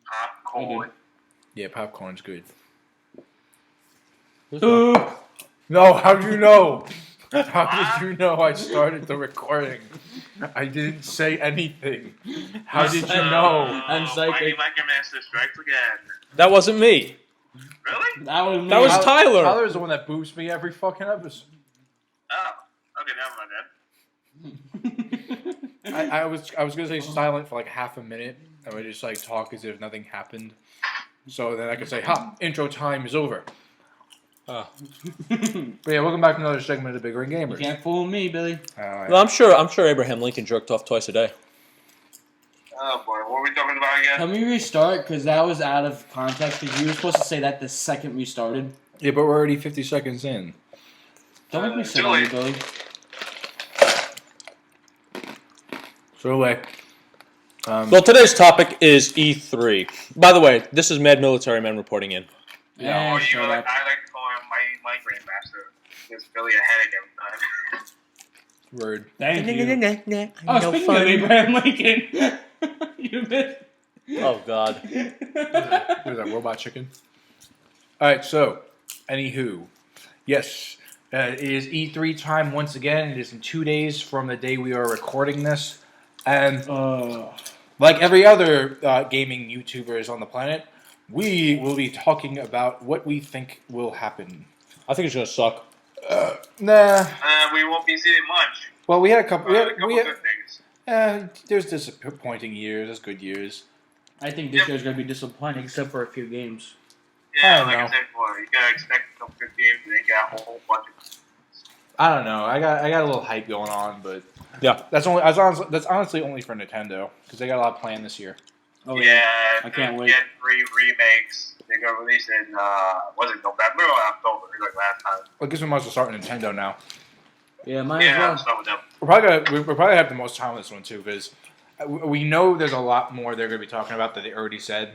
Popcorn. Yeah, popcorn's good. Ooh. No, how'd you know? How did you know I started the recording? I didn't say anything. How did you know? I'm Mighty psychic. Master strikes again. That wasn't me. Really? That was me. That was Tyler. Tyler's the one that boosts me every fucking episode. Oh. Okay, never mind then. I was gonna say silent for like half a minute, and we just like talk as if nothing happened. So then I could say, "Ha! Intro time is over." Oh. But yeah, welcome back to another segment of the Bickering You Gamers. can't fool me, Billy. Well, I'm sure Abraham Lincoln jerked off twice a day. Oh boy, what are we talking about again? Can we restart? Because that was out of context. Because you were supposed to say that the second we started. Yeah, but we're already 50 seconds in. Don't make me sit too on you, late. Billy. So anyway, Well, today's topic is E3. By the way, this is Mad Military Man reporting in. Yeah, or you shut like, up. I like to call him my Grandmaster. There's Billy ahead every time. word. Thank you. No Oh, speaking of Abraham Lincoln, you missed. Oh, God. What is that, robot chicken? Alright, so, anywho. Yes, it is E3 time once again. It is in 2 days from the day we are recording this. And like every other gaming YouTubers on the planet, we will be talking about what we think will happen. I think it's going to suck. Nah. We won't be seeing much. Well, we had a couple. A couple good things. There's disappointing years. There's good years. I think this year's going to be disappointing, except for a few games. I Yeah, don't like know. I said before, you gotta expect some good games and then get a whole bunch of. I don't know. I got a little hype going on, but Yeah. that's honestly only for Nintendo because they got a lot planned this year. Oh, Yeah, I can't wait. Get 3 remakes. They're gonna release in was it November or October? Like last time. Well, I guess we might as well start with Nintendo now. Yeah, might Yeah, as I'll well. start with them. We'll probably have the most time on this one too because we know there's a lot more they're going to be talking about that they already said.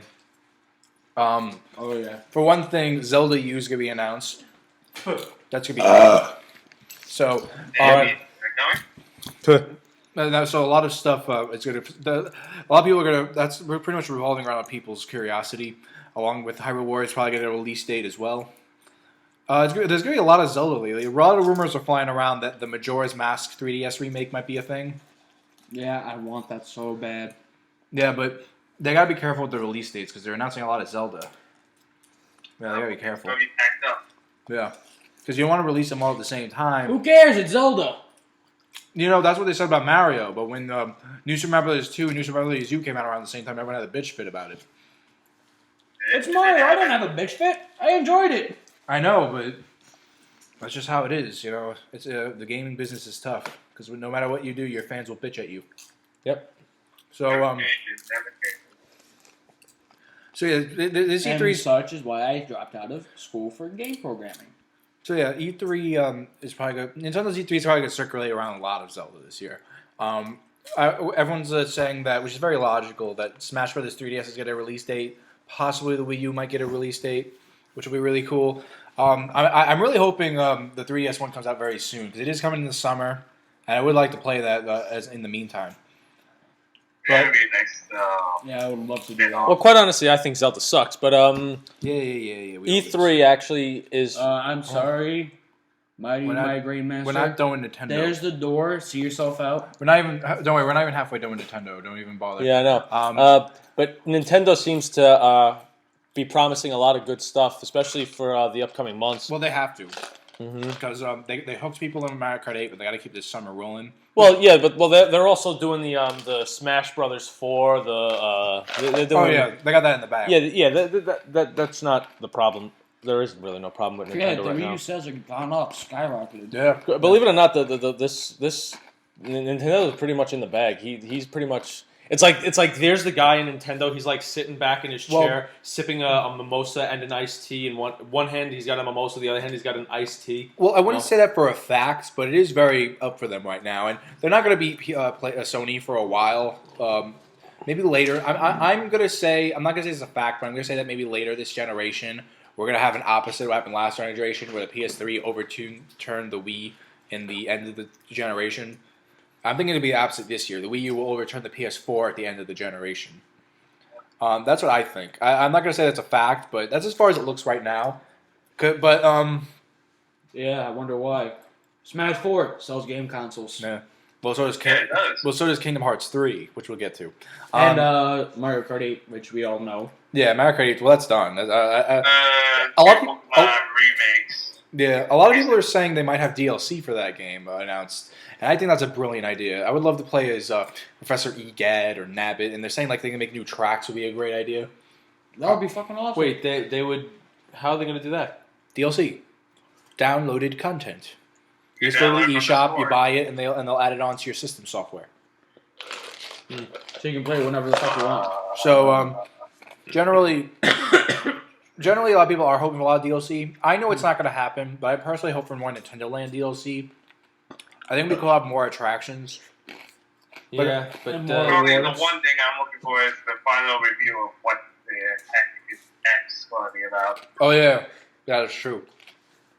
Oh, yeah. For one thing, Zelda U is going to be announced. That's going to be so. Maybe they're coming. So a lot of stuff. It's going to. A lot of people are going to. We're pretty much revolving around people's curiosity, along with Hyrule Warriors probably getting a release date as well. There's going to be a lot of Zelda lately. A lot of rumors are flying around that the Majora's Mask 3DS remake might be a thing. Yeah, I want that so bad. Yeah, but they got to be careful with the release dates because they're announcing a lot of Zelda. Yeah, they got to be careful. Gonna be packed up. Yeah, because you don't want to release them all at the same time. Who cares? It's Zelda. You know, that's what they said about Mario, but when New Super Mario Bros. 2 and New Super Mario Bros. U came out around the same time, everyone had a bitch fit about it. It's Mario. I don't have a bitch fit. I enjoyed it. I know, but that's just how it is, you know. It's the gaming business is tough, because no matter what you do, your fans will bitch at you. Yep. So, Never changes, never changes. so yeah, this And E3... such is why I dropped out of school for game programming. So yeah, E3 is probably going Nintendo's E3 is probably going to circulate around a lot of Zelda this year. Everyone's saying that, which is very logical, that Smash Bros. 3DS is going to get a release date. Possibly the Wii U might get a release date, which will be really cool. I'm really hoping the 3DS one comes out very soon because it is coming in the summer, and I would like to play that as in the meantime. Yeah, it'd be nice. Yeah, I would love to do that. Well, quite honestly, I think Zelda sucks. But Yeah. E3 actually is. I'm sorry, Mighty We're not- Migraine Master. We're not done with Nintendo. There's the door. See yourself out. We're not even. Don't worry. We're not even halfway done with Nintendo. Don't even bother. Yeah, I know. But Nintendo seems to be promising a lot of good stuff, especially for the upcoming months. Well, they have to Mm-hmm. because they hooked people in Mario Kart 8, but they got to keep this summer rolling. Well, yeah, but they're also doing the Smash Brothers 4. They're doing, Oh yeah, they got that in the bag. Yeah. That's not the problem. There isn't really no problem with Yeah, Nintendo the right Wii now. U sales have gone up, skyrocketed. Yeah. Believe it or not, this Nintendo is pretty much in the bag. He's pretty much. It's like there's the guy in Nintendo. He's like sitting back in his chair, sipping a mimosa and an iced tea. In one hand, he's got a mimosa. The other hand, he's got an iced tea. Well, I wouldn't say that for a fact, but it is very up for them right now, and they're not going to be Sony for a while. Maybe later. I'm going to say I'm not going to say it's a fact, but I'm going to say that maybe later this generation we're going to have an opposite of what happened last generation, where the PS3 overturned the Wii in the end of the generation. I'm thinking it'll be the opposite this year. The Wii U will overturn the PS4 at the end of the generation. That's what I think. I'm not gonna say that's a fact, but that's as far as it looks right now. But Yeah, I wonder why. Smash 4 sells game consoles. yeah. Well, so does Yeah, it does. Well, so does Kingdom Hearts 3, which we'll get to. And Mario Kart 8, which we all know. Yeah, Mario Kart 8, well, that's done. A lot of people, remakes. yeah, a lot of people are saying they might have DLC for that game announced, and I think that's a brilliant idea. I would love to play as Professor Egad or Nabbit, and they're saying like they can make new tracks would be a great idea. That would be fucking awesome. Wait, they would. How are they going to do that? DLC, downloaded content. You just Yeah, go to the like from eShop, the you store. buy it, and they'll add it onto your system software. So you can play it whenever the fuck you want. So generally, a lot of people are hoping for a lot of DLC. I know it's not going to happen, but I personally hope for more Nintendo Land DLC. I think we could have more attractions. Yeah, but and Probably the rewards. one thing I'm looking for is the final review of what the X is going to be about. Oh yeah, that's true.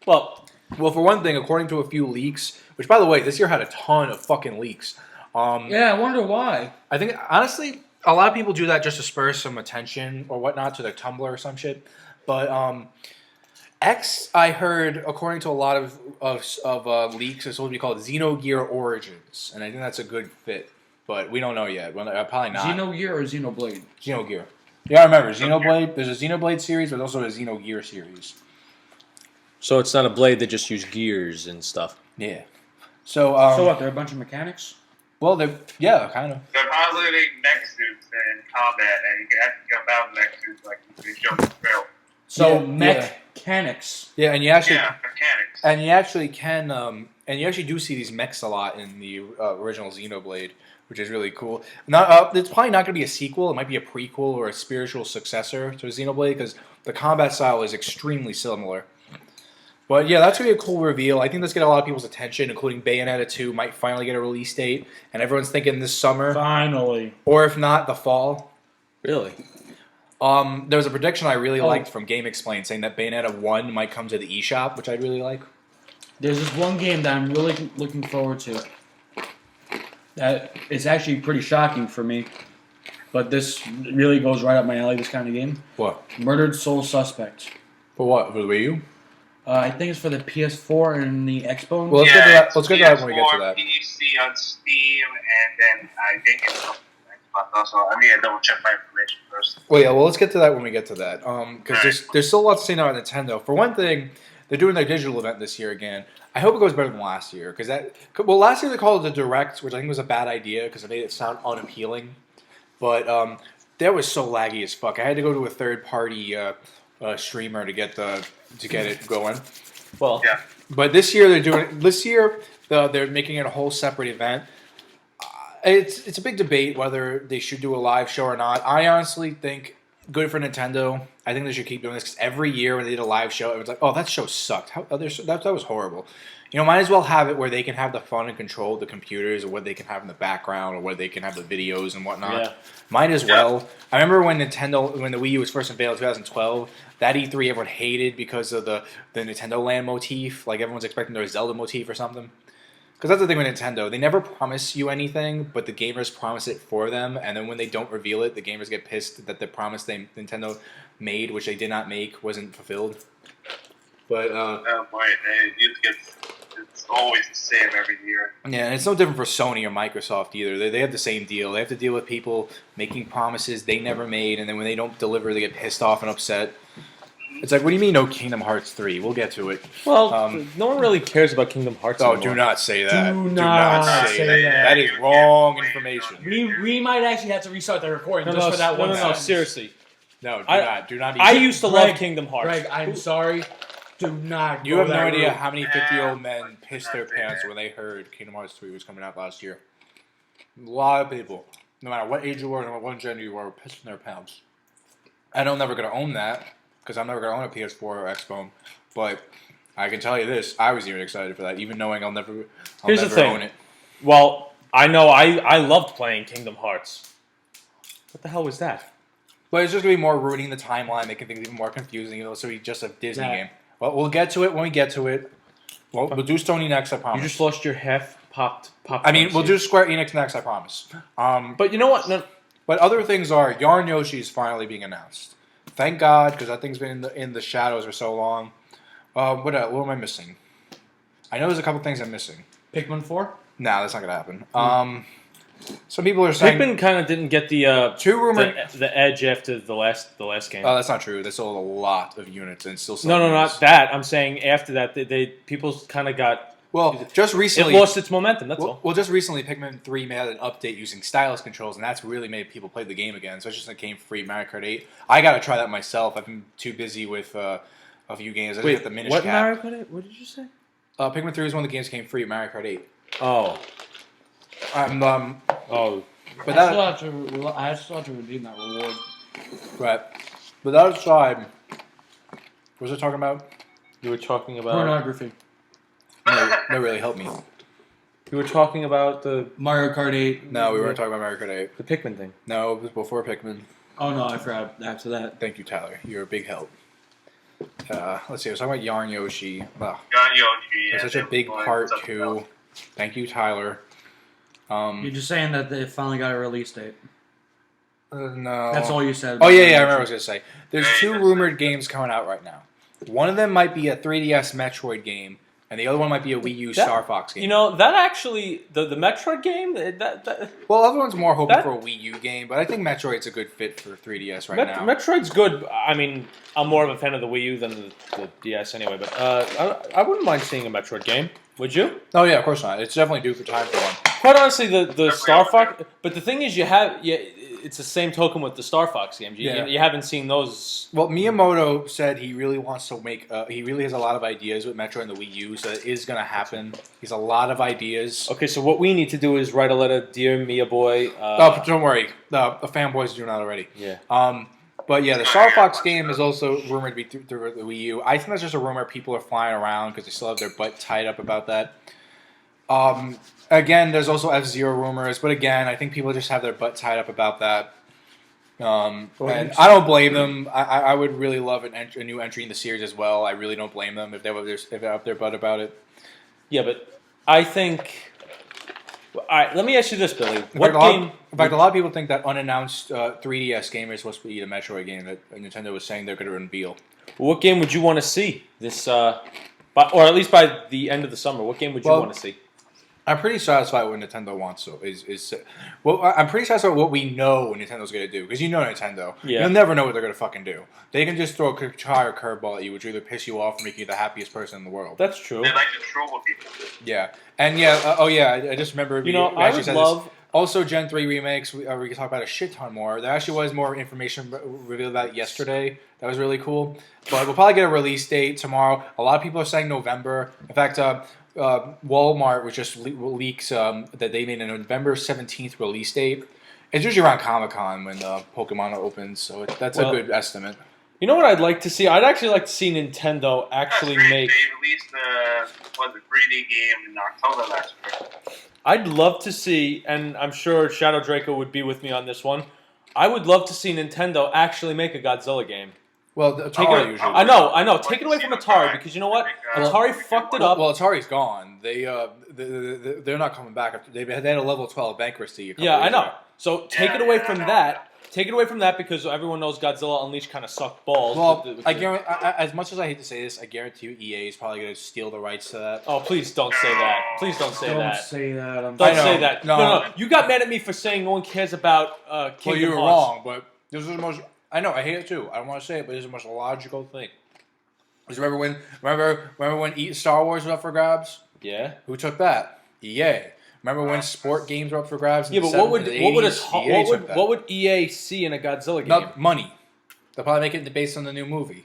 well, Well, for one thing, according to a few leaks, which by the way, this year had a ton of fucking leaks. Yeah, I wonder why. I think honestly, a lot of people do that just to spur some attention or whatnot to their Tumblr or some shit. But X, I heard, according to a lot of leaks, is supposed to be called Xenogear Origins, and I think that's a good fit. But we don't know yet. Well, probably not. Xenogear or Xenoblade? Xenogear. Yeah, I remember Xenoblade. There's a Xenoblade series, but also a Xenogear series. so it's not a blade; they just use gears and stuff. Yeah. So So what? They're a bunch of mechanics. well, yeah, kind of. They're piloting mech suits in combat, and you can actually jump out of mech suits like you jump the trail. So Yeah, mechanics. Yeah, and you actually Yeah, mechanics. and you actually can and you actually do see these mechs a lot in the original Xenoblade, which is really cool. Not it's probably not going to be a sequel. It might be a prequel or a spiritual successor to Xenoblade because the combat style is extremely similar. But yeah, that's going to be a cool reveal. I think that's getting a lot of people's attention, including Bayonetta 2 might finally get a release date, and everyone's thinking this summer, Finally. or if not, the fall. Really? There was a prediction I really liked from Game Explain saying that Bayonetta 1 might come to the eShop, which I'd really like. There's this one game that I'm really looking forward to. That is actually pretty shocking for me. But this really goes right up my alley, this kind of game. What? Murdered Soul Suspect. For what? For the Wii U? I think it's for the PS4 and the Xbox. Well, let's get to that. Let's get to that when we get to PS4, that. PC on Steam, and then I think it's on Xbox also. I need to double check my information first. Well, yeah. Well, let's get to that when we get to that. Because there's still lots to say now on Nintendo. For one thing, they're doing their digital event this year again. I hope it goes better than last year. Well, last year they called it the Direct, which I think was a bad idea because it made it sound unappealing. But that was so laggy as fuck. I had to go to a third party streamer to get it going. Well, Yeah. But this year they're making it a whole separate event. It's a big debate whether they should do a live show or not. I honestly think good for Nintendo. I think they should keep doing this because every year when they did a live show, it was like, oh, that show sucked. That was horrible. You know, might as well have it where they can have the fun and control of the computers or what they can have in the background or where they can have the videos and whatnot. Yeah. Might as well. I remember when the Wii U was first unveiled in 2012, that E3 everyone hated because of the Nintendo Land motif. Like everyone's expecting their Zelda motif or something. Because that's the thing with Nintendo. They never promise you anything, but the gamers promise it for them. And then when they don't reveal it, the gamers get pissed that the promise Nintendo made, which they did not make, wasn't fulfilled. But Oh boy, it's always the same every year. yeah, and it's no different for Sony or Microsoft either. They have the same deal. They have to deal with people making promises they never made, and then when they don't deliver, they get pissed off and upset. It's like, what do you mean no Kingdom Hearts 3? We'll get to it. well, no one really cares about Kingdom Hearts. Oh, anymore. do not say that. Do not say that. That is wrong information. We might actually have to restart the recording No, just for that one no, sentence. seriously. No, do I- not. Do not be. I used to Greg, love Kingdom Hearts. Greg, I'm sorry. Do not. You go have no that idea route. how many 50-year-old men pissed their pants when they heard Kingdom Hearts 3 was coming out last year. A lot of people, no matter what age you were and what gender you were pissing their pants. And I'm never going to own that because I'm never going to own a PS4 or Xbox. But I can tell you this: I was even excited for that, even knowing I'll never Here's the thing. own it. Well, I know I loved playing Kingdom Hearts. What the hell was that? But it's just going to be more ruining the timeline, making things even more confusing. You know, so it's just a Disney Yeah. game. Well, we'll get to it when we get to it. Well, we'll do Stony next, I You promise. just lost your half popped. I mean, we'll do Square Enix next, I promise. But you know what? No, But other things are Yarn Yoshi is finally being announced. Thank God, because that thing's been in the shadows for so long. What am I missing? I know there's a couple things I'm missing. Pikmin 4? No, that's not gonna happen. Some people are saying Pikmin kind of didn't get the two rumored. the edge after the last game. Oh, that's not true. They sold a lot of units and still. No, not that. I'm saying after that, they people kind of got. Well, just It recently, lost its momentum. That's all. well, just recently, Pikmin 3 made an update using stylus controls, and that's really made people play the game again. So it's just it came free Mario Kart 8. I gotta try that myself. I've been too busy with a few games. I just Wait, hit the Minish what cap. Mario Kart 8? What did you say? Pikmin 3 is one of the games that came free at Mario Kart 8. Oh, oh. But that, I still have to redeem that reward. right. But that aside, what was I talking about? You were talking about. Pornography. No, that really helped me. You were talking about the Mario Kart 8. No, we weren't talking about Mario Kart 8. the Pikmin thing. No, it was before Pikmin. Oh no, I forgot after that. Thank you, Tyler. You're a big help. Let's see. I was talking about Yarn Yoshi. Wow. Yarn Yoshi. It's such a big part too. Thank you, Tyler. You're just saying that they finally got a release date. No. That's all you said. Oh yeah, I remember what I was gonna say. There's two rumored games coming out right now. One of them might be a 3DS Metroid game, and the other one might be a Wii U That- Star Fox game. You know that actually the Metroid game that well, everyone's more hoping that- for a Wii U game, but I think Metroid's a good fit for 3DS right now. Metroid's good. I mean, I'm more of a fan of the Wii U than the DS anyway. But I wouldn't mind seeing a Metroid game. Would you? Oh yeah, of course not. It's definitely due for time for one. Quite honestly, the Star Fox. But the thing is, it's the same token with the Star Fox games. You haven't seen those. Well, Miyamoto said he really wants to make. He really has a lot of ideas with Metroid and the Wii U, so it is going to happen. He's a lot of ideas. Okay, so what we need to do is write a letter, dear Mia boy. Oh, don't worry, the fanboys are doing that already. Yeah. But yeah, the Star Fox game is also rumored to be through the Wii U. I think that's just a rumor people are flying around because they still have their butt tied up about that. Again, there's also F-Zero rumors, but again, I think people just have their butt tied up about that. And I don't blame them. I would really love a new entry in the series as well. I really don't blame them if they're up their butt about it. Yeah, but I think. All right, let me ask you this, Billy. In What game? fact, a lot of people think that unannounced 3DS game is supposed to be the Metroid game that Nintendo was saying they're going to unveil. What game would you want to see this? Or at least by the end of the summer, what game would you want to see? I'm pretty satisfied with what Nintendo wants. So I'm pretty satisfied with what we know what Nintendo's going to do because you know Nintendo. Yeah. You'll never know what they're going to fucking do. They can just throw a entire curveball at you, which will either piss you off or make you the happiest person in the world. That's true. They like to troll people. Yeah, and yeah. Oh yeah, I just remember. You know, we I actually would said love. this. Also, Gen 3 remakes. We can talk about a shit ton more. There actually was more information revealed about it yesterday. That was really cool. But we'll probably get a release date tomorrow. A lot of people are saying November. In fact, Walmart was just leaks that they made a November 17th release date. It's usually around Comic-Con when Pokemon opens, so that's a good estimate. You know what I'd like to see? I'd actually like to see Nintendo actually make. They released the 3D game in October last year. I'd love to see, and I'm sure Shadow Draco would be with me on this one. I would love to see Nintendo actually make a Godzilla game. Well, Atari usually. I know. Take it away from Atari because you know what? Atari fucked it up. Well, Atari's gone. They're not coming back. They had a level 12 bankruptcy. A couple Yeah, I years know. ago. So take it away from that. Take it away from that because everyone knows Godzilla Unleashed kind of sucked balls. Well, I guarantee, as much as I hate to say this, I guarantee you EA is probably going to steal the rights to that. Oh, please don't say that. Please don't say Don't that. say that. Don't I know. say that. No. You got mad at me for saying no one cares about Kingdom Well, you were Hearts. wrong, but this is the most. I know I hate it too. I don't want to say it, but this is the most logical thing. Because remember when Star Wars was up for grabs? Yeah. Who took that? EA. Remember when sport games were up for grabs? In Yeah, the but what 70s? would EA see in a Godzilla game? Not money. They'll probably make it based on the new movie.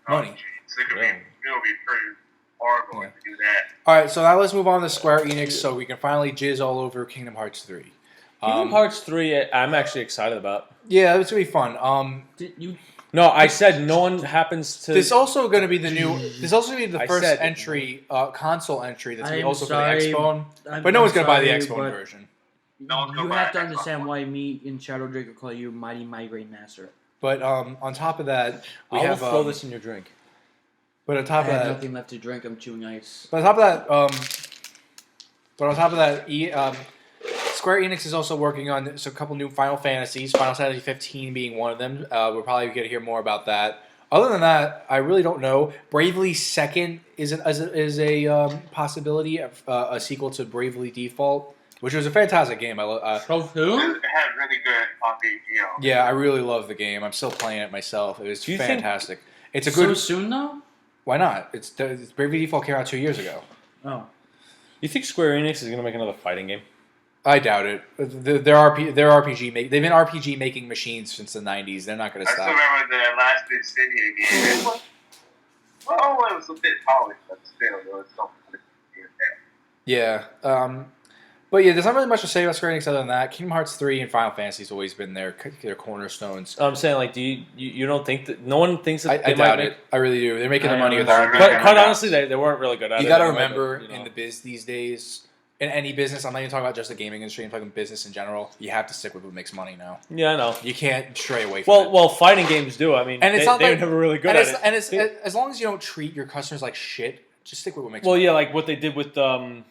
Money. Oh, geez. It'll be pretty horrible to do that. All right, so now let's move on to Square Enix, so we can finally jizz all over Kingdom Hearts 3. Kingdom Hearts 3, I'm actually excited about. Yeah, it's gonna be fun. No, I said no one happens to. This also going to be the new. This is also going to be the I first said- entry, console entry. That's going to be I'm also sorry, for the Xbone. I'm- But no one's I'm going to buy the sorry, Xbone but version. No one's You gonna buy have to an Xbox understand One. why me and Shadow Draco call you Mighty Migraine Master. But on top of that, we I'll have. throw this in your drink. But on I top of have that, nothing left to drink. I'm chewing ice. but on top of that, But on top of that, Square Enix is also working on a couple new Final Fantasies. Final Fantasy 15 being one of them. We're probably going to hear more about that. Other than that, I really don't know. Bravely Second is a possibility of a sequel to Bravely Default, which was a fantastic game. Who? It had really good RPG. Yeah, I really love the game. I'm still playing it myself. It was fantastic. It's a So good. soon though? Why not? It's Bravely Default came out 2 years ago. Oh. You think Square Enix is going to make another fighting game? I doubt it. They're RPG. They've been RPG making machines since the '90s. They're not going to I stop. still remember the last Dissidia game. Well, it was a bit polished, but still, there was something in there. Yeah. But yeah, there's not really much to say about Square Enix other than that. Kingdom Hearts 3 and Final Fantasy's always been their cornerstones. I'm saying, like, do you don't think that no one thinks that I they might doubt make, it. I really do. They're making their money with I their know. own. Quite honestly, they weren't really good at it. You got to anyway, remember, but, you know. in the biz these days, in any business, I'm not even talking about just the gaming industry. I'm talking business in general. You have to stick with what makes money now. Yeah, I know. You can't stray away from it. Well, fighting games do. I mean, And it's not they like- were never really good and at it's, it. and it's as long as you don't treat your customers like shit, just stick with what makes Well, money. yeah, like what they did with And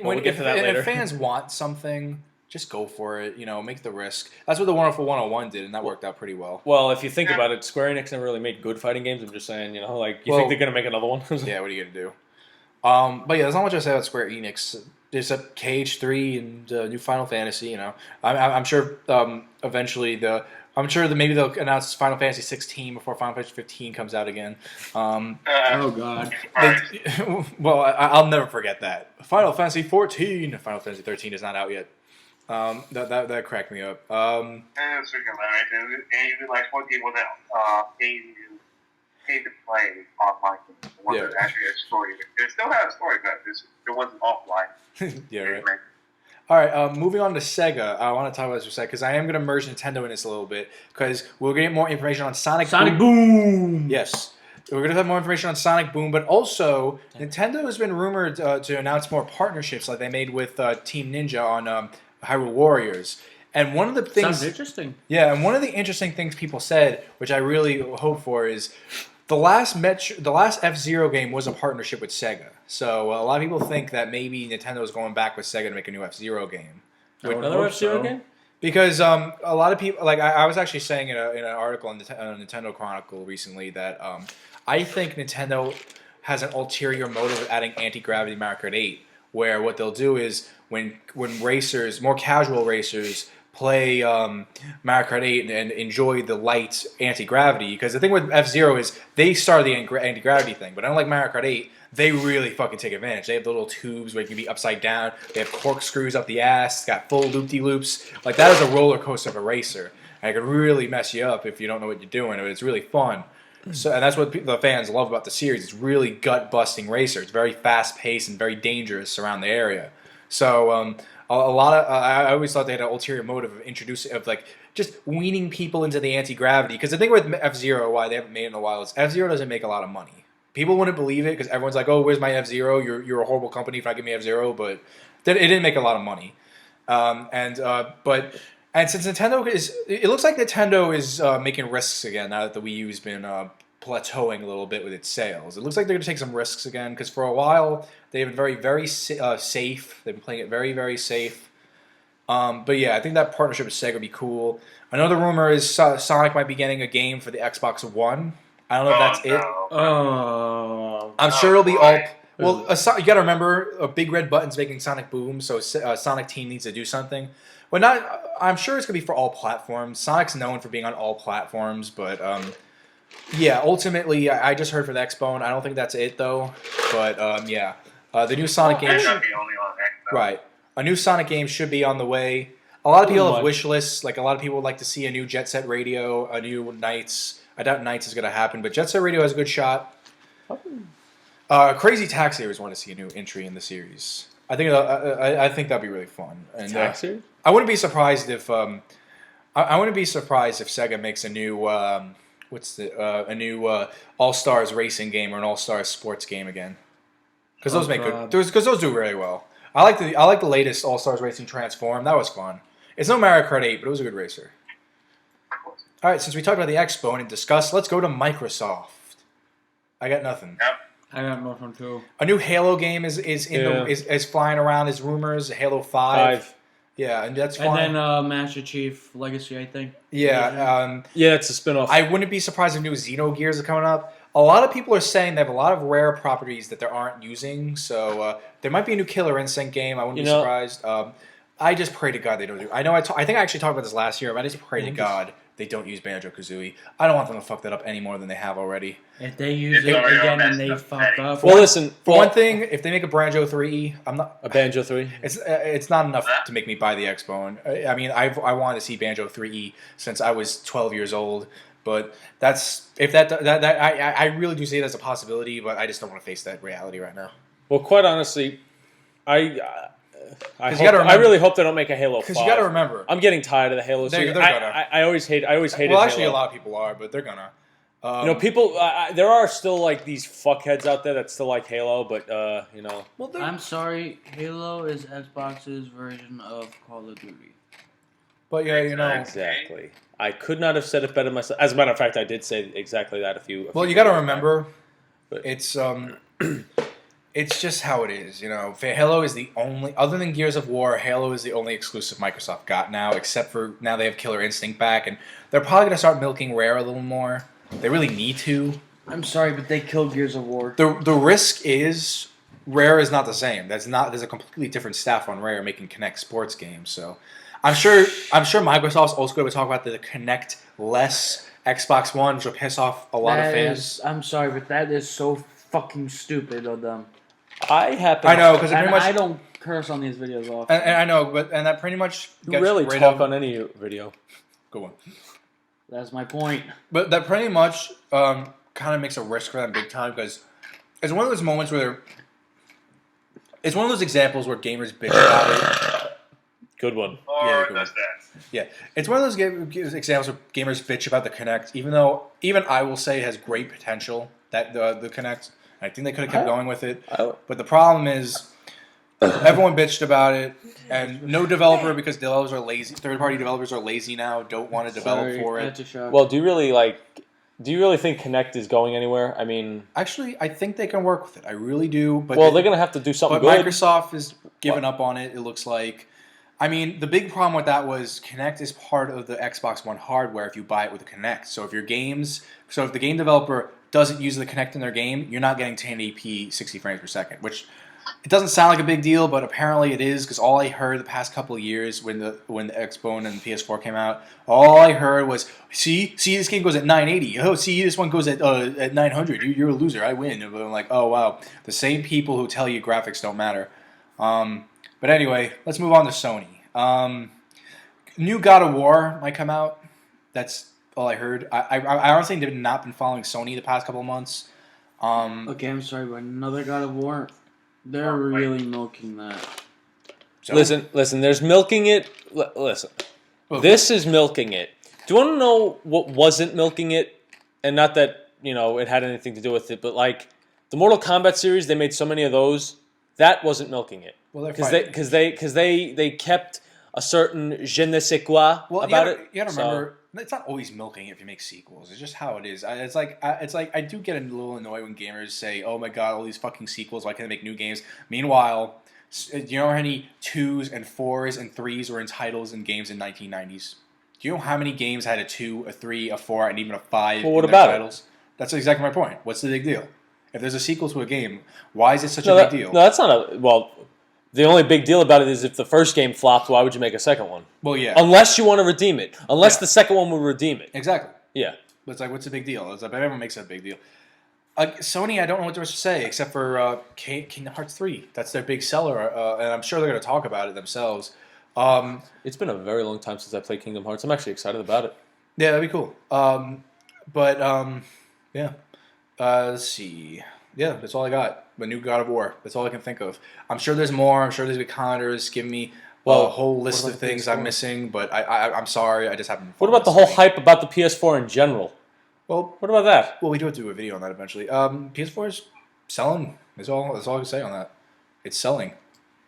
we'll get to that later. if fans want something, just go for it. You know, make the risk. That's what the Wonderful 101 did, and that worked out pretty well. Well, if you think about it, Square Enix never really made good fighting games. I'm just saying, you know, like you Well, think they're gonna make another one? Yeah, what are you gonna do? But yeah, there's not much to say about Square Enix. There's a KH3 and new Final Fantasy. You know, I'm sure eventually maybe they'll announce Final Fantasy 16 before Final Fantasy 15 comes out again. Oh God. Well, I'll never forget that. Final Fantasy 14. Final Fantasy 13 is not out yet. That cracked me up. And it's freaking hilarious. And even like 14 was pay to play online games. The one that actually had a story. It still had a story, but it wasn't offline. Yeah, right. All right, moving on to Sega. I want to talk about this for a second because I am going to merge Nintendo in this a little bit because we're going to get more information on Sonic Boom. Yes. We're going to have more information on Sonic Boom, but also Nintendo has been rumored to announce more partnerships like they made with Team Ninja on Hyrule Warriors. And one of the things... Sounds interesting. Yeah, and one of the interesting things people said, which I really hope for, is the last F-Zero game was a partnership with Sega. So a lot of people think that maybe Nintendo is going back with Sega to make a new F-Zero game. Another F-Zero game? Because a lot of people, like I was actually saying in an article on Nintendo Chronicle recently that I think Nintendo has an ulterior motive of adding anti-gravity Mario Kart 8, where what they'll do is when racers, more casual racers, play Mario Kart 8 and enjoy the light anti-gravity, because the thing with F-Zero is they started the anti-gravity thing, but unlike Mario Kart 8, they really fucking take advantage. They have the little tubes where you can be upside down. They have corkscrews up the ass. It's got full loop-de-loops. Like, that is a roller coaster of a racer. And it can really mess you up if you don't know what you're doing. But it's really fun. So, and that's what the fans love about the series. It's really gut-busting racer. It's very fast-paced and very dangerous around the area. So, a lot of I always thought they had an ulterior motive of just weaning people into the anti-gravity. Because the thing with F-Zero, why they haven't made it in a while, is F-Zero doesn't make a lot of money. People wouldn't believe it because everyone's like, "Oh, where's my F-Zero? You're a horrible company if not give me F-Zero." But it didn't make a lot of money. And since Nintendo it looks like Nintendo is making risks again now that the Wii U's been plateauing a little bit with its sales. It looks like they're going to take some risks again because for a while they've been very, very safe. They've been playing it very, very safe. But yeah, I think that partnership with Sega would be cool. Another rumor is Sonic might be getting a game for the Xbox One. I don't know if that's it. Oh. I'm sure it'll be all. Well, you got to remember, Big Red Button's making Sonic Boom, so Sonic Team needs to do something. But not. I'm sure it's gonna be for all platforms. Sonic's known for being on all platforms, but yeah. Ultimately, I just heard for the Xbone. I don't think that's it though. But yeah, the new Sonic game. It's not the only on Xbox. Right, a new Sonic game should be on the way. A lot of people have wish lists. Like a lot of people would like to see a new Jet Set Radio, a new Knights. I doubt Knights is going to happen, but Jet Set Radio has a good shot. Crazy Taxi, I always want to see a new entry in the series. I think that'd be really fun. And Taxi? I wouldn't be surprised if Sega makes a new All Stars racing game or an All Stars sports game again. Because those make good. Because those do really well. I like the latest All Stars Racing Transform. That was fun. It's no Mario Kart 8, but it was a good racer. All right, since we talked about the Xbone and discussed, let's go to Microsoft. I got nothing. Yep. I got another one too. A new Halo game is is flying around as rumors. Halo 5. Yeah, and that's fine. And then Master Chief Legacy, I think. Yeah, Yeah, it's a spinoff. I wouldn't be surprised if new Xenogears are coming up. A lot of people are saying they have a lot of rare properties that they aren't using, so there might be a new Killer Instinct game. I wouldn't be surprised. I just pray to God they don't do. I know. I think I actually talked about this last year, but I just pray to God they don't use Banjo-Kazooie. I don't want them to fuck that up any more than they have already. If they use it again and they fuck up. Well, listen. For one thing, if they make a Banjo 3, I'm not a Banjo 3. It's not enough to make me buy the Xbone. I mean, I wanted to see Banjo 3 since I was 12 years old. But I really do see it as a possibility, but I just don't want to face that reality right now. Well, quite honestly, I really hope they don't make a Halo 5. Because you got to remember, I'm getting tired of the Halo series. I always hated Well, actually, Halo. a lot of people are, but they're gonna. People. There are still like these fuckheads out there that still like Halo, but Well, I'm sorry, Halo is Xbox's version of Call of Duty. But yeah, exactly. I could not have said it better myself. As a matter of fact, I did say exactly that a few. Well, you got to remember, it's it's just how it is. Halo is the only, other than Gears of War, Halo is the only exclusive Microsoft got now, except for now they have Killer Instinct back, and they're probably gonna start milking Rare a little more. They really need to. I'm sorry, but they killed Gears of War. The risk is Rare is not the same. There's a completely different staff on Rare making Kinect sports games. So I'm sure Microsoft's also going to talk about the Kinect less Xbox One, which will piss off a lot of fans. I'm sorry, but that is so fucking stupid of them. I know because I don't curse on these videos often. And I know, but that pretty much you really talk on any video. Go on. That's my point. But that pretty much kind of makes a risk for them big time because it's one of those moments where it's one of those examples where gamers bitch about it. Good one. Or does that? Yeah, it's one of those examples where gamers bitch about the Kinect, even I will say it has great potential. That the Kinect, I think they could have kept going with it. But the problem is, everyone bitched about it, and no developer because developers are lazy. Third-party developers are lazy now. Don't want to develop for it. Well, do you really think Kinect is going anywhere? I mean, actually, I think they can work with it. I really do. But they're going to have to do something. But good. Microsoft is giving up on it. It looks like. I mean, the big problem with that was Kinect is part of the Xbox One hardware if you buy it with a Kinect. So if the game developer doesn't use the Kinect in their game, you're not getting 1080p 60 frames per second, which it doesn't sound like a big deal, but apparently it is because all I heard the past couple of years when the Xbone and the PS4 came out, all I heard was, see, this game goes at 980. Oh, see, this one goes at 900. You're a loser. I win. And I'm like, oh, wow. The same people who tell you graphics don't matter. But anyway, let's move on to Sony. New God of War might come out. That's all I heard. I honestly have not been following Sony the past couple of months. Okay, I'm sorry, but another God of War, they're really milking that. So, listen. There's milking it. Listen, this is milking it. Do you want to know what wasn't milking it? And not that it had anything to do with it, but like the Mortal Kombat series, they made so many of those. That wasn't milking it. Well, because they kept a certain je ne sais quoi about it. You gotta remember, it's not always milking it if you make sequels. It's just how it is. It's like I do get a little annoyed when gamers say, "Oh my god, all these fucking sequels! Why can't they make new games?" Meanwhile, do you know how many 2s and 4s and 3s were in titles in games in 1990s? Do you know how many games had a 2, a 3, a 4, and even a 5 well, what in their about titles? That's exactly my point. What's the big deal? If there's a sequel to a game, why is it such a big deal? No, that's not a... Well, the only big deal about it is if the first game flopped, why would you make a second one? Well, yeah. Unless you want to redeem it. Unless the second one will redeem it. Exactly. Yeah. But it's like, what's the big deal? It's like, everyone makes it a big deal. Sony, I don't know what to say except for Kingdom Hearts 3. That's their big seller, and I'm sure they're going to talk about it themselves. It's been a very long time since I played Kingdom Hearts. I'm actually excited about it. Yeah, that'd be cool. Yeah. Let's see. Yeah, that's all I got. The new God of War. That's all I can think of. I'm sure there's more. I'm sure there's calendars giving me a whole list of things I'm missing, but I'm sorry. I just haven't. What about the whole hype about the PS4 in general? Well, what about that? Well, we do have to do a video on that eventually. PS4 is selling. That's all I can say on that. It's selling.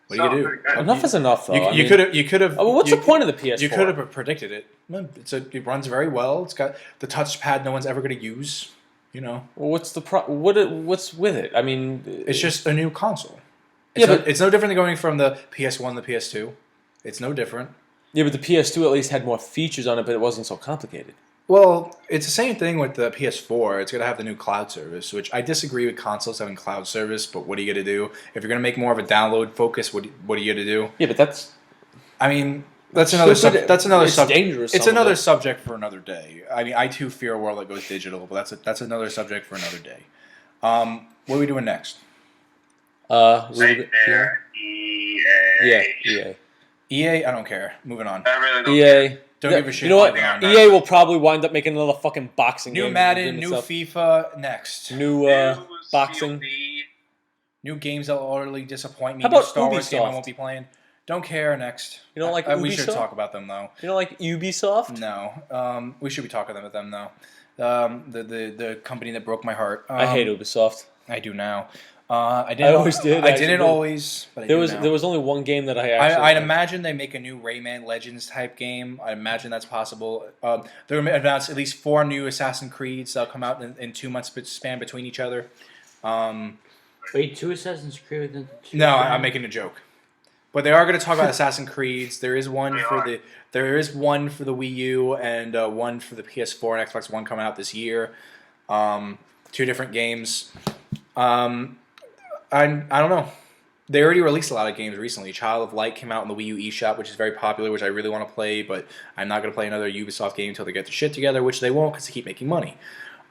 What do you do? Enough is enough, though. You could have. What's the point of the PS4? You could have predicted it. It runs very well. It's got the touchpad no one's ever going to use. You know, Well, what's the what's with it? I mean, it's just a new console. Yeah, It's but it's no different than going from the PS1 to the PS2. It's no different. yeah, but the PS2 at least had more features on it, but it wasn't so complicated. Well, it's the same thing with the PS4. It's going to have the new cloud service, which I disagree with consoles having cloud service, but what are you going to do? If you're going to make more of a download focus, what are you going to do? Yeah, but that's I mean, that's another that's another It's subject. dangerous. It's some of another it. subject for another day. I mean, I too fear a world that goes digital, but that's another subject for another day. What are we doing next? Right there, EA. EA. EA, I don't care. Moving on. I really don't EA. Don't give a shit. You know what? about anything EA will probably wind up making another fucking boxing New game. Madden, and new stuff. FIFA, next. New New boxing. COD. New games that will utterly disappoint me. How New about Star Wars game I Ubisoft? won't be playing. Don't care. Next. You don't like We should Ubisoft? talk about them though. You know, like Ubisoft. No. We should be talking about them though. The company that broke my heart. I hate Ubisoft. I do now. I didn't. I always did. I actually didn't did. always, but I There do was now. there was only one game that I actually. I'd liked. imagine they make a new Rayman Legends type game. I imagine that's possible. They're announced at least 4 new Assassin's Creeds that'll come out in 2 months span between each other. Wait, 2 Assassin's Creed within 2 No, I'm making a joke. But they are going to talk about Assassin's Creeds. There is one They for are. the Wii U and one for the PS4 and Xbox One coming out this year. 2 different games. I don't know. They already released a lot of games recently. Child of Light came out in the Wii U eShop, which is very popular, which I really want to play, but I'm not going to play another Ubisoft game until they get their shit together, which they won't because they keep making money.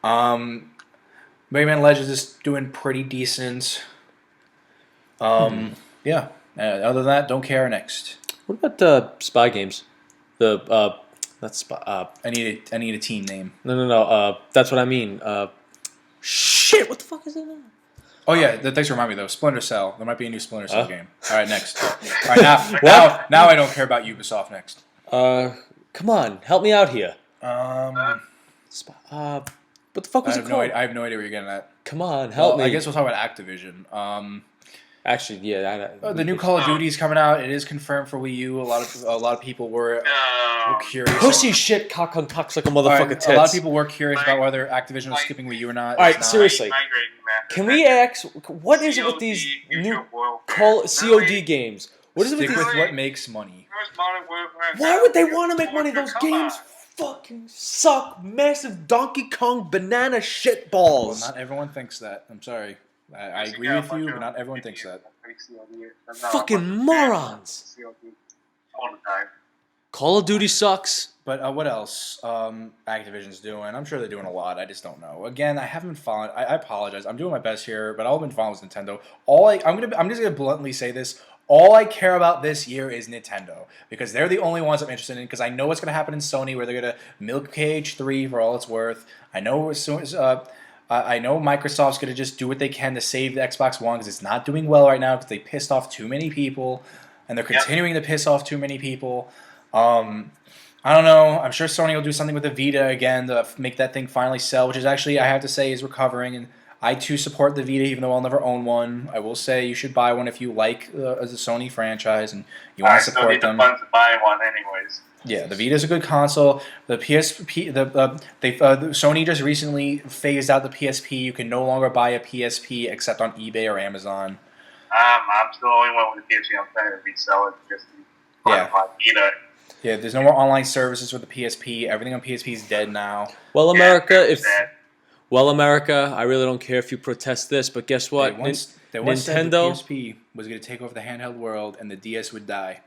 Rayman Legends is doing pretty decent. Yeah. Other than that, don't care. Next. What about the spy games? The that's spy. I need a team name. No. That's what I mean. Shit. What the fuck is it? Oh yeah, thanks for reminding me though. Splinter Cell. There might be a new Splinter Cell game. All right, next. All right, now I don't care about Ubisoft. Next. Come on, help me out here. I What the fuck was it have called? I have no idea where you're getting at. Come on, help me. I guess we'll talk about Activision. Actually, yeah. The new Call of Duty is coming out. It is confirmed for Wii U. A lot of people were curious. Pussy shit, cock on cocks like a All motherfucker right, tits. a lot of people were curious about whether Activision was skipping Wii U or not. All right, It's not. seriously. Migrating Mass Can we Effect. ask, what is it with these COD, new Future Warfare. COD Really? games? What is it with Stick these? with what makes money. Where's Modern Warfare? Why would they want to make money? Those Come games on. fucking suck. Massive Donkey Kong banana shit Well, balls. not everyone thinks that. I'm sorry. I agree with you, but not everyone thinks that. Fucking morons. All the time. Call of Duty sucks. But what else? Activision's doing. I'm sure they're doing a lot. I just don't know. Again, I haven't followed. I apologize. I'm doing my best here, but all I've been following is Nintendo. I'm just gonna bluntly say this. All I care about this year is Nintendo because they're the only ones I'm interested in. Because I know what's gonna happen in Sony, where they're gonna milk KH3 for all it's worth. I know as soon as I know Microsoft's gonna just do what they can to save the Xbox One because it's not doing well right now because they pissed off too many people, and they're continuing to piss off too many people. I don't know. I'm sure Sony will do something with the Vita again to make that thing finally sell, which is actually, I have to say, is recovering. And I too support the Vita, even though I'll never own one. I will say you should buy one if you like as a Sony franchise and you want I to still support need the them. funds to buy one anyways. Yeah, the Vita is a good console. The PSP, Sony just recently phased out the PSP. You can no longer buy a PSP except on eBay or Amazon. I'm still the only one with the PSP. I'm trying to resell it just to Yeah. my Vita. Yeah, there's no more online services with the PSP. Everything on PSP is dead now. Well, Yeah, America, it's sad. I really don't care if you protest this, but guess what? They once said the Nintendo- PSP was going to take over the handheld world and the DS would die.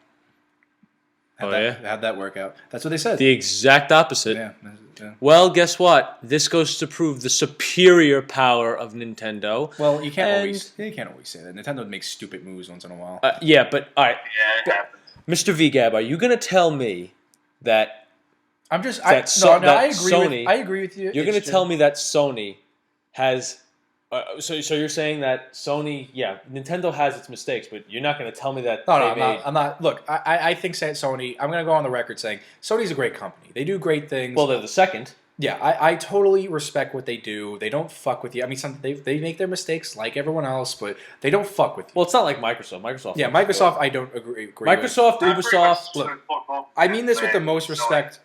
Oh, How'd that work out? That's what they said. The exact opposite. Yeah. Well, guess what? This goes to prove the superior power of Nintendo. Well, you can't And- always say that. Nintendo makes stupid moves once in a while. Yeah, but all right, Yeah, it happens. Mr. VGab, are you gonna tell me that I'm just that I agree Sony- with I agree with you. you're gonna tell me that Sony has? So you're saying that Sony, Nintendo has its mistakes, but you're not gonna tell me that No, they made. I'm not. Look, I think Sony. I'm gonna go on the record saying Sony's a great company. They do great things. Well, they're the second. Yeah, I totally respect what they do. They don't fuck with you. I mean, they make their mistakes like everyone else, but they don't fuck with you. Well, it's not like Microsoft. Yeah, Microsoft, I don't agree with. Microsoft, Not pretty Ubisoft. much Look, I mean this with the most Sony. respect.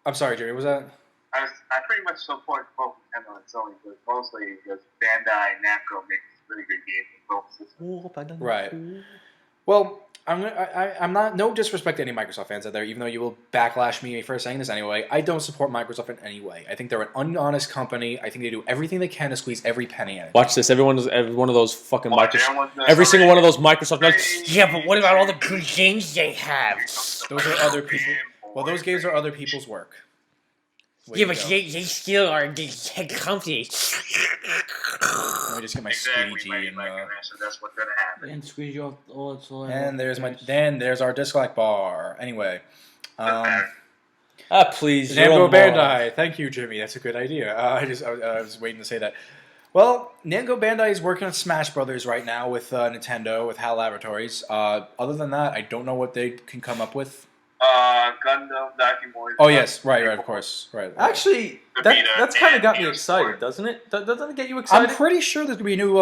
I'm sorry, Jimmy. Was that? I pretty much support both Nintendo and Sony, but mostly because Bandai Namco makes really good games in both systems. Right. Well, I'm not no disrespect to any Microsoft fans out there, even though you will backlash me for saying this anyway. I don't support Microsoft in any way. I think they're an unhonest company. I think they do everything they can to squeeze every penny in it. Watch this. Every one of those fucking Watch, Microsoft. everyone's gonna Every single one of celebrate. those Microsoft. Like, yeah, but what about all the good games they have? Those are other people. Well, those games are other people's work. Way Yeah, to but go. they still are the head company. Let me just get my Exactly, squeegee Mikey, and so that's what's gonna happen. And squeeze you off all its oil. and there's our dislike bar. Anyway, Please. you're a Namco moron. Bandai. Thank you, Jimmy. That's a good idea. I was waiting to say that. Well, Namco Bandai is working on Smash Brothers right now with Nintendo, with HAL Laboratories. Other than that, I don't know what they can come up with. Gundam Daikimori. Oh yes, right, of course, right. Actually, that's kind of got me excited, doesn't it? Doesn't it get you I'm excited? pretty sure there's gonna be a new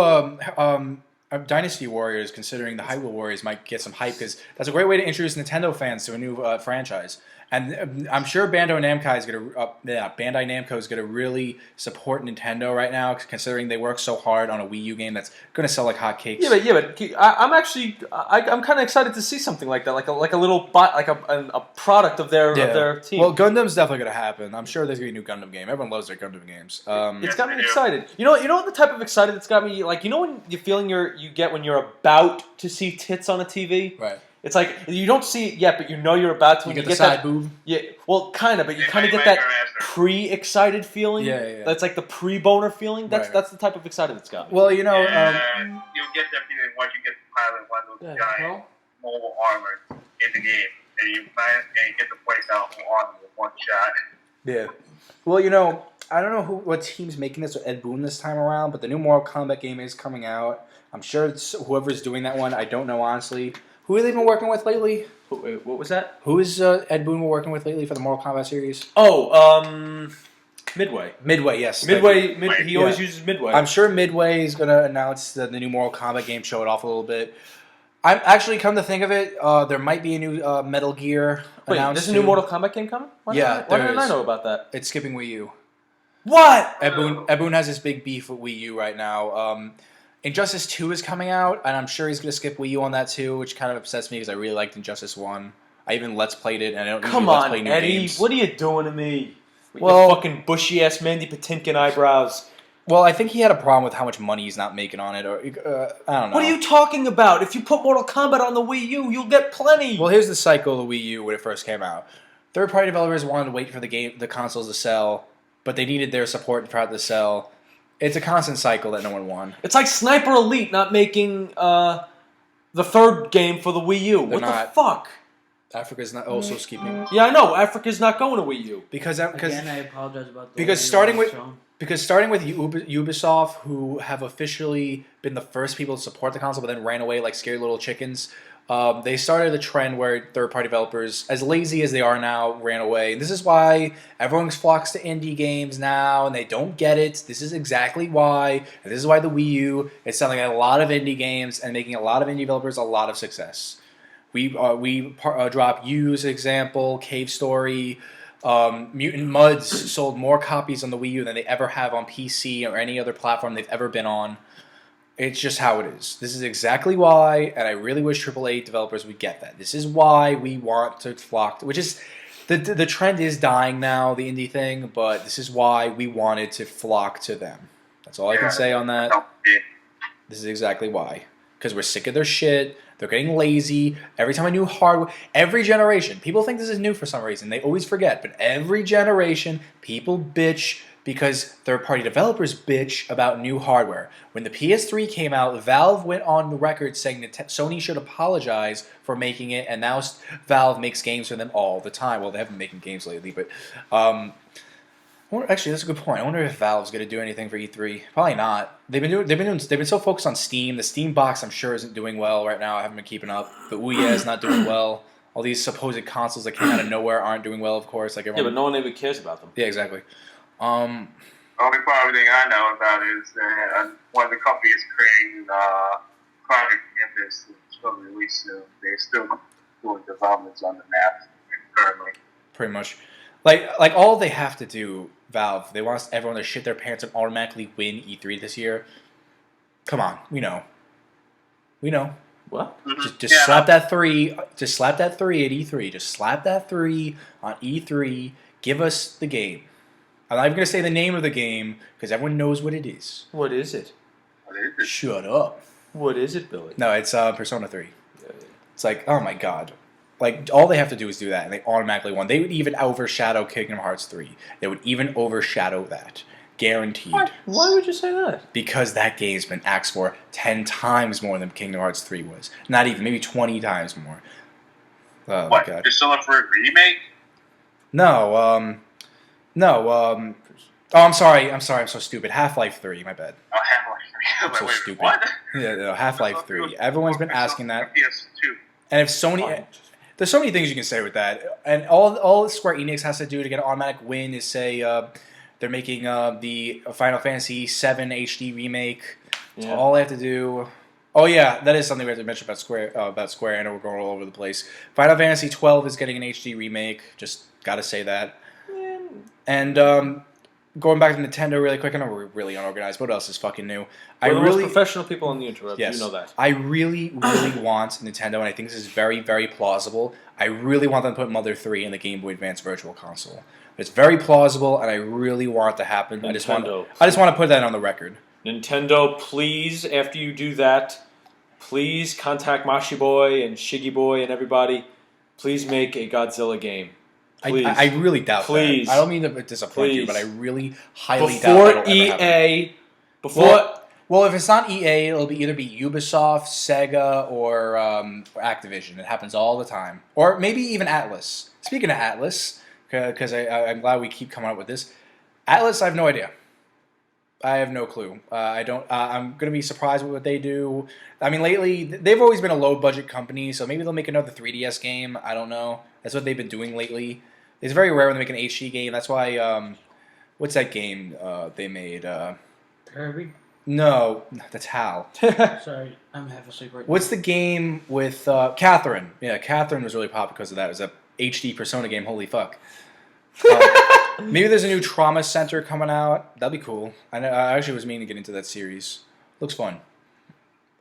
Dynasty Warriors. Considering the Hyrule Warriors might get some hype because that's a great way to introduce Nintendo fans to a new franchise. And I'm sure Bandai Namco is gonna really support Nintendo right now, considering they work so hard on a Wii U game that's gonna sell like hotcakes. Yeah, but I'm kind of excited to see something like that, like a little a product of their team. Well, Gundam's definitely gonna happen. I'm sure there's gonna be a new Gundam game. Everyone loves their Gundam games. It's got me excited. You know the type of excited it's got me. Like, you know when you feeling you get when you're about to see tits on a TV. Right. It's like you don't see it yet, but you know you're about to. You When get the side that, boob. Yeah, well, kind of, but you Yeah, kind of you get might that go after. pre-excited feeling. Yeah. That's like the pre-boner feeling. Right. That's the type of excited it's got me. Well, you know, You'll get that feeling once you get to pilot one of those giant mobile armors in the game, and you get to place out whole armor with one shot. yeah. Well, you know, I don't know what team's making this with Ed Boon this time around, but the new Mortal Kombat game is coming out. I'm sure it's whoever's doing that one. I don't know honestly. Who have they been working with lately? Wait, what was that? Who is Ed Boon working with lately for the Mortal Kombat series? Oh, Midway. Midway, yes. He always uses Midway. I'm sure Midway is going to announce the new Mortal Kombat game, show it off a little bit. I'm actually, come to think of it, there might be a new Metal Gear Wait, announced. there's a new Mortal Kombat game coming? Why didn't I is. know about that? It's skipping Wii U. What? Ed Boon has this big beef with Wii U right now. Injustice 2 is coming out, and I'm sure he's going to skip Wii U on that too, which kind of upsets me because I really liked Injustice 1. I even Let's Played it, and I don't Come usually Let's on, play new Eddie. games. What are you doing to me? With Well- your fucking bushy-ass Mandy Patinkin eyebrows. Well, I think he had a problem with how much money he's not making on it, or I don't know. What are you talking about? If you put Mortal Kombat on the Wii U, you'll get plenty. Well, here's the cycle of the Wii U when it first came out. Third-party developers wanted to wait for the consoles to sell, but they needed their support throughout the sell. It's a constant cycle that no one won. It's like Sniper Elite not making the third game for the Wii U. What not. the fuck? Africa's not also skipping Yeah, I know. Africa's not going to Wii U. because Again, I apologize about the because way starting you with- shown. Because starting with Ubisoft, who have officially been the first people to support the console, but then ran away like scary little chickens, they started a trend where third-party developers, as lazy as they are now, ran away. And this is why everyone flocks to indie games now, and they don't get it. This is exactly why. And this is why the Wii U is selling a lot of indie games and making a lot of indie developers a lot of success. We drop U as an example, Cave Story. Mutant Muds sold more copies on the Wii U than they ever have on PC or any other platform they've ever been on. It's just how it is. This is exactly why, and I really wish AAA developers would get that. This is why we want to flock, which is, the trend is dying now, the indie thing, but this is why we wanted to flock to them. That's all I can say on that. This is exactly why. Because we're sick of their shit. They're getting lazy. Every time a new hardware... Every generation. People think this is new for some reason. They always forget. But every generation, people bitch because third-party developers bitch about new hardware. When the PS3 came out, Valve went on the record saying that Sony should apologize for making it, and now Valve makes games for them all the time. Well, they haven't been making games lately, but... actually, that's a good point. I wonder if Valve's going to do anything for E3. Probably not. They've been so focused on Steam. The Steam box, I'm sure, isn't doing well right now. I haven't been keeping up. The Ouya is not doing well. All these supposed consoles that came out of nowhere aren't doing well, of course. Like everyone. Yeah, but no one even cares about them. Yeah, exactly. The only probably thing I know about is that one of the companies creating Project Nimbus, it's going to be released soon. They're still doing developments on the map currently. Pretty much. Like all they have to do Valve. They want everyone to shit their pants and automatically win E3 this year. Come on, we know. What? Just slap that 3. Just slap that 3 at E3. Just slap that 3 on E3. Give us the game. I'm not even gonna say the name of the game because everyone knows what it is. What is it? Shut up. What is it, Billy? No, it's Persona 3. It's like, oh my god. Like, all they have to do is do that, and they automatically won. They would even overshadow Kingdom Hearts 3. They would even overshadow that. Guaranteed. Why would you say that? Because that game's been asked for 10 times more than Kingdom Hearts 3 was. Not even, maybe 20 times more. Oh what? my god. You're still up for a remake? No, oh, I'm sorry, I'm so stupid. Half-Life 3, my bad. Oh, Half-Life 3. I'm so Wait, stupid. What? Yeah, no, Half-Life 3. Everyone's been asking that. PS2. And if Sony... There's so many things you can say with that. And all Square Enix has to do to get an automatic win is say they're making the Final Fantasy VII HD remake. That's all they have to do. Oh yeah, that is something we have to mention about Square. I know we're going all over the place. Final Fantasy 12 is getting an HD remake. Just gotta say that. And going back to Nintendo really quick, I know we're really unorganized. What else is fucking new? We're the most professional people on the internet. Yes, you know that. I really want Nintendo, and I think this is very, very plausible. I really want them to put Mother 3 in the Game Boy Advance Virtual Console. It's very plausible, and I really want it to happen. I just want to put that on the record. Nintendo, please, after you do that, please contact Mashi Boy and Shiggy Boy and everybody. Please make a Godzilla game. Please. I really doubt Please. that. I don't mean to disappoint you, but I really highly Before doubt that EA, before... Well, if it's not EA, it'll either be Ubisoft, Sega, or Activision. It happens all the time. Or maybe even Atlas. Speaking of Atlas, because I'm glad we keep coming up with this. Atlas, I have no idea. I have no clue. I'm going to be surprised with what they do. I mean, lately, they've always been a low-budget company, so maybe they'll make another 3DS game. I don't know. That's what they've been doing lately. It's very rare when they make an HD game. That's why, what's that game they made? Kirby? No, that's Hal. Sorry, I'm half asleep right now. What's the game with Catherine? Yeah, Catherine was really popular because of that. It was a HD Persona game. Holy fuck. Maybe there's a new Trauma Center coming out. That'd be cool. I actually was meaning to get into that series. Looks fun.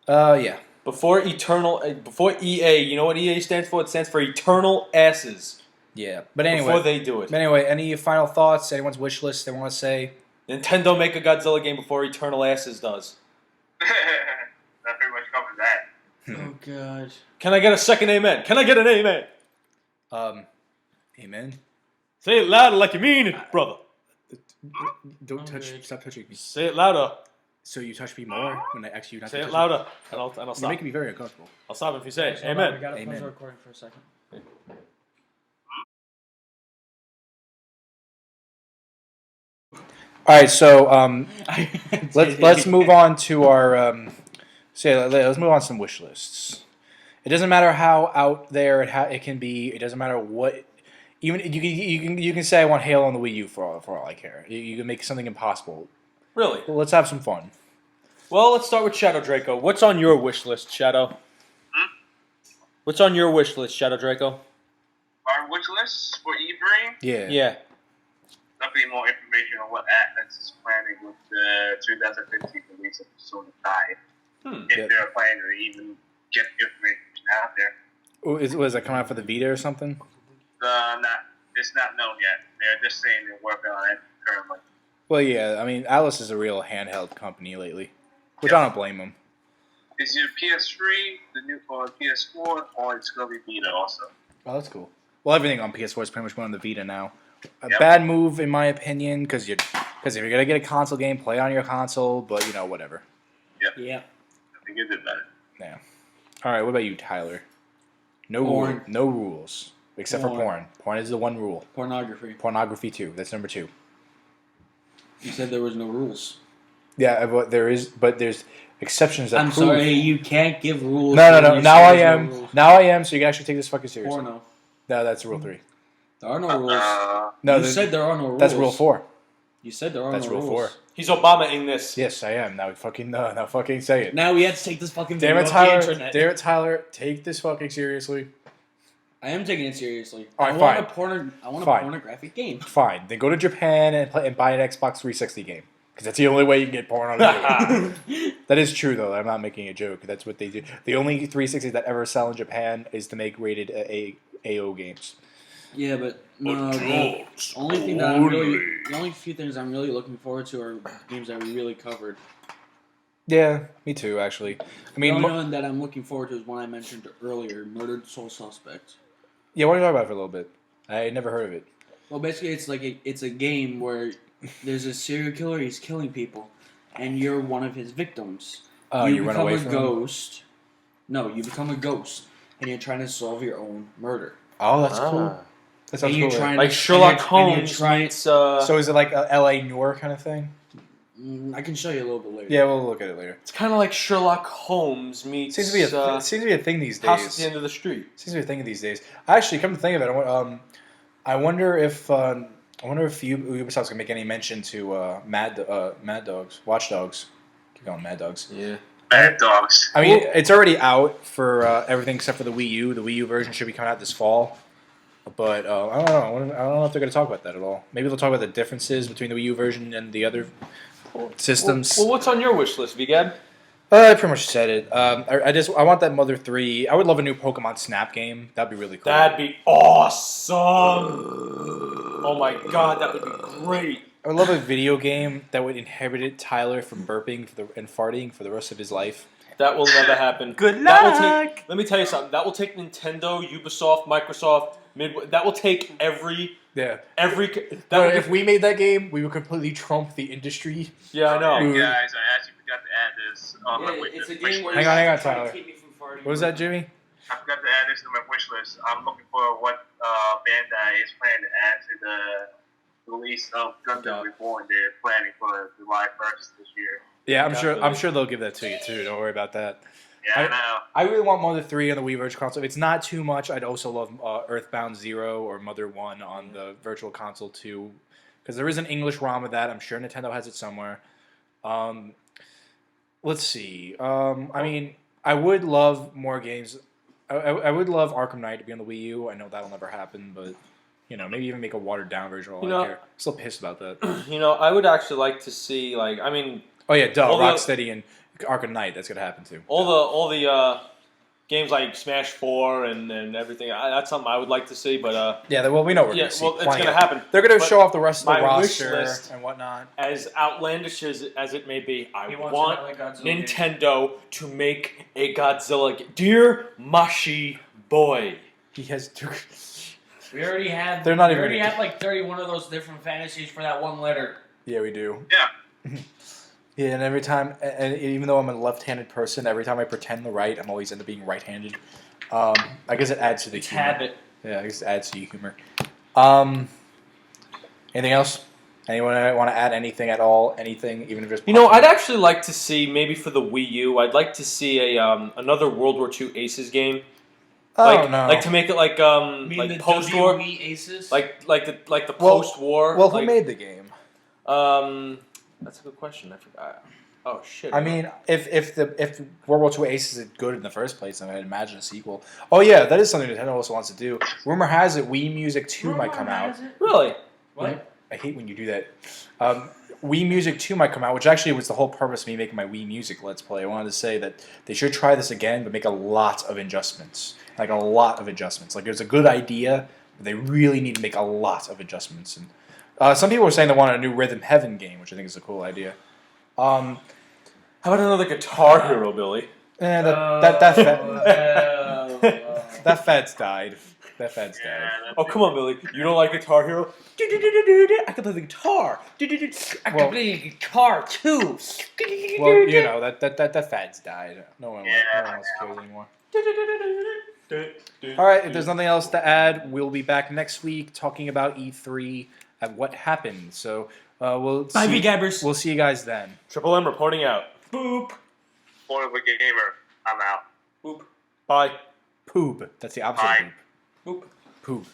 Yeah. Before EA, you know what EA stands for? It stands for Eternal Asses. Yeah, but anyway. Before they do it. But anyway, any final thoughts? Anyone's wish list they want to say? Nintendo make a Godzilla game before Eternal Asses does. That pretty much covers that. Oh, God. Can I get a second amen? Can I get an amen? Amen. Say it louder like you mean it, brother. Don't touch. Stop touching me. Say it louder. So you touch me more when I ask you not to Say touch it me? louder, and I'll You're stop. making me very uncomfortable. I'll stop if you say it. Hold on, Amen. we gotta Amen. pause the recording for a second. All right, so let's move on to our let's move on to some wish lists. It doesn't matter how out there it can be. It doesn't matter what. Even you can say I want Halo on the Wii U for all I care. You can make something impossible. Really? Well, let's have some fun. Well, let's start with Shadow Draco. What's on your wish list, Shadow? What's on your wish list, Shadow Draco? Our wish list for E3? Yeah. Yeah. Definitely more information on what Atlas is planning with the 2015 release of Persona 5. If they're planning to even get information out there. Was that coming out for the Vita or something? It's not known yet. They're just saying they're working on it currently. Well, yeah. I mean, Atlas is a real handheld company lately, which I don't blame them. Is it PS3, the new or PS4, or it's going to be Vita also? Oh, that's cool. Well, everything on PS4 is pretty much going on the Vita now. A bad move, in my opinion, because if you're gonna get a console game, play it on your console. But whatever. Yeah. I think it did better. Yeah. All right. What about you, Tyler? No rules except for porn. Porn is the one rule. Pornography. Pornography 2. That's number 2. You said there was no rules. Yeah, but there's exceptions that I'm prove. sorry, you can't give rules. No. when you Now say I there's no am. rules. Now I am. So you can actually take this fucking seriously. Porno. No, that's rule 3. There are no rules. No, You said there are no rules. that's rule 4. You said there are That's no rule rules. 4. He's Obama-ing this. Yes, I am. Now fucking say it. Now we have to take this fucking Damn video it, off the Tyler. internet. Damn it, Tyler. Take this fucking seriously. I am taking it seriously. All right, I want fine. a Fine. pornographic game. Fine. Then go to Japan and buy an Xbox 360 game. Because that's the only way you can get porn on video. That is true, though. I'm not making a joke. That's what they do. The only 360s that ever sell in Japan is to make rated AO games. Yeah, but no. The only few things I'm really looking forward to are games that we really covered. Yeah, me too, actually. I mean, the only one that I'm looking forward to is one I mentioned earlier, Murdered Soul Suspect. Yeah, what are you talking about for a little bit? I never heard of it. Well, basically, it's a game where there's a serial killer. He's killing people, and you're one of his victims. You run away from him? Ghost. No, you become a ghost, and you're trying to solve your own murder. Oh, that's cool. That sounds cool. Like Sherlock Holmes meets... So is it like a L.A. Noir kind of thing? I can show you a little bit later. Yeah, we'll look at it later. It's kind of like Sherlock Holmes meets... Seems to be a thing these days. House at the End of the Street. Seems to be a thing these days. Actually, come to think of it, I wonder if Ubisoft's gonna make any mention to Mad Dogs, Watch Dogs. Keep going, Mad Dogs. Yeah. Mad Dogs. I mean, it's already out for everything except for the Wii U. The Wii U version should be coming out this fall. But I don't know. I don't know if they're going to talk about that at all. Maybe they'll talk about the differences between the Wii U version and the other systems. Well, what's on your wish list, Vigad? I pretty much said it. I want that Mother 3. I would love a new Pokemon Snap game. That'd be really cool. That'd be awesome. Oh my god, that would be great. I would love a video game that would inhibit Tyler from burping and farting for the rest of his life. That will never happen. Good luck. Let me tell you something. That will take Nintendo, Ubisoft, Microsoft, That will take every. If we made that game, we would completely trump the industry. Yeah, I know. Hey guys, I actually forgot to add this on my wish list. Hang on, Tyler. What was that, Jimmy? I forgot to add this to my wish list. I'm looking for what Bandai is planning to add to the release of Gundam Reborn. They're planning for July 1st this year. Yeah, I'm sure they'll give that to you too. Don't worry about that. Yeah, I know. I really want Mother 3 on the Wii Virtual Console. If it's not too much, I'd also love Earthbound 0 or Mother 1 on the Virtual Console too. Because there is an English ROM of that. I'm sure Nintendo has it somewhere. Let's see. I mean, I would love more games. I would love Arkham Knight to be on the Wii U. I know that'll never happen, but... maybe even make a watered-down version. I care. I'm still pissed about that. I would actually like to see, Oh yeah, Rocksteady and Arkham Knight. That's gonna happen too. All the games like Smash 4 and everything. That's something I would like to see, but we know we're gonna see. Well, it's gonna happen. They're gonna show off the rest of the roster and whatnot. As outlandish as it may be, I want Nintendo to make a Godzilla game. Dear Mashi Boy. He has two. We already have. They're not we even. already have like 31 of those different fantasies for that one letter. Yeah, we do. Yeah. Yeah, and every time, and even though I'm a left-handed person, every time I pretend to write, I'm always end up being right-handed. I guess it adds to the humor. Habit. Yeah, I guess it adds to your humor. Anything else? Anyone want to add anything at all? Anything, even if it's I'd actually like to see maybe for the Wii U. I'd like to see another World War II Aces game. No. Like to make it like post-war Aces? like the post-war. Well, who made the game? That's a good question. I forgot. Oh shit. I mean, if World War II Aces is good in the first place, then I'd imagine a sequel. Oh yeah, that is something Nintendo also wants to do. Rumor has it Wii Music 2 might come out. Really? What? I hate when you do that. Wii Music 2 might come out, which actually was the whole purpose of me making my Wii Music Let's Play. I wanted to say that they should try this again, but make a lot of adjustments. Like a lot of adjustments. Like there's a good idea, but they really need to make a lot of adjustments. And some people were saying they wanted a new Rhythm Heaven game, which I think is a cool idea. How about another Guitar Hero, Billy? That fad's died. That fad's died. Oh come on, Billy! You don't like Guitar Hero? I can play the guitar. I can play the guitar too. Well, that fad's died. No one wants to play it anymore. All right, if there's nothing else to add, we'll be back next week talking about E3 and what happened. So Bye, Gabbers. We'll see you guys then. Triple M reporting out. Boop. Portable Gamer, I'm out. Boop. Bye. Poob. That's the opposite Bye. of poop. Boop. Poop.